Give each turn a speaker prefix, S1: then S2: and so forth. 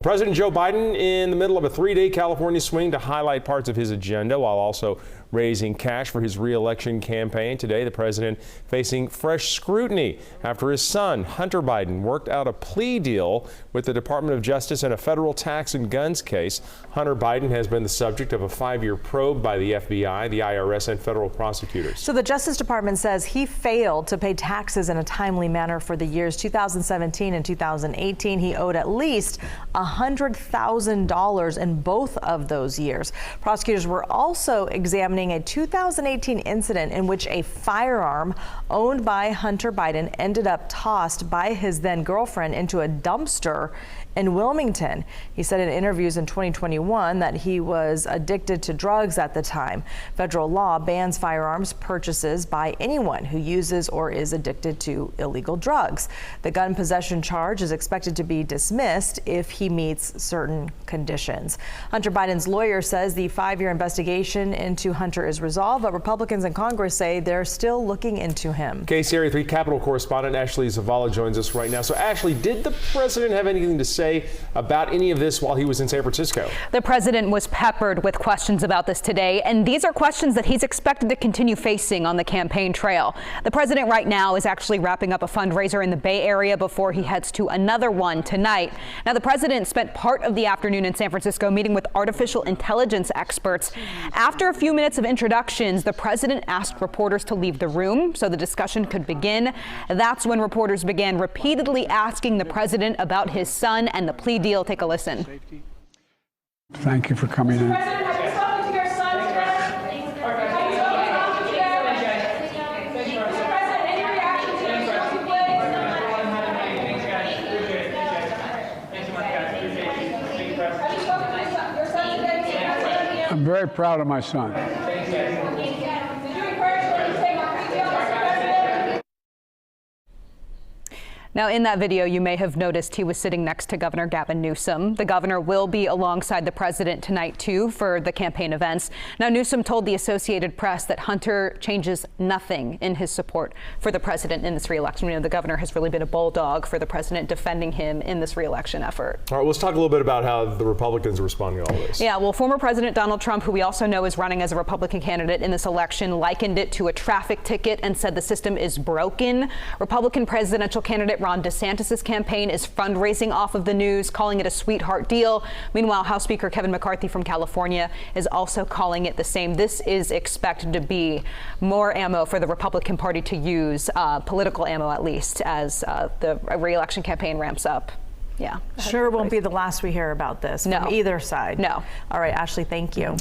S1: President Joe Biden in the middle of a three-day California swing to highlight parts of his agenda while also raising cash for his re-election campaign. Today, the president facing fresh scrutiny after his son, Hunter Biden, worked out a plea deal with the Department of Justice in a federal tax and guns case. Hunter Biden has been the subject of a 5-year probe by the FBI, the IRS, and federal prosecutors.
S2: So the Justice Department says he failed to pay taxes in a timely manner for the years 2017 and 2018. He owed at least $100,000 in both of those years. Prosecutors were also examining a 2018 incident in which a firearm owned by Hunter Biden ended up tossed by his then girlfriend into a dumpster in Wilmington. He said in interviews in 2021 that he was addicted to drugs at the time. Federal law bans firearms purchases by anyone who uses or is addicted to illegal drugs. The gun possession charge is expected to be dismissed if he meets certain conditions. Hunter Biden's lawyer says the 5-year investigation into Hunter is resolved, but Republicans in Congress say they're still looking into him.
S1: KC Area 3 Capitol correspondent Ashley Zavala joins us right now. So Ashley, did the president have anything to say about any of this while he was in San Francisco?
S3: The president was peppered with questions about this today, and these are questions that he's expected to continue facing on the campaign trail. The president right now is actually wrapping up a fundraiser in the Bay Area before he heads to another one tonight. Now, the president spent part of the afternoon in San Francisco meeting with artificial intelligence experts. After a few minutes of introductions, the president asked reporters to leave the room so the discussion could begin. That's when reporters began repeatedly asking the president about his son and the plea deal. Take a listen.
S4: Thank you for coming in. I'm very proud of my son.
S3: Now, in that video, you may have noticed he was sitting next to Governor Gavin Newsom. The governor will be alongside the president tonight, too, for the campaign events. Now, Newsom told the Associated Press that Hunter changes nothing in his support for the president in this reelection. You know, the governor has really been a bulldog for the president, defending him in this reelection effort.
S1: All right, let's talk a little bit about how the Republicans are responding to all this.
S3: Yeah, well, former President Donald Trump, who we also know is running as a Republican candidate in this election, likened it to a traffic ticket and said the system is broken. Republican presidential candidate Ron DeSantis' campaign is fundraising off of the news, calling it a sweetheart deal. Meanwhile, House Speaker Kevin McCarthy from California is also calling it the same. This is expected to be more ammo for the Republican Party to use, political ammo at least, as the re-election campaign ramps up. Yeah.
S2: Sure won't be the last we hear about this from either side.
S3: No.
S2: All right, Ashley, thank you.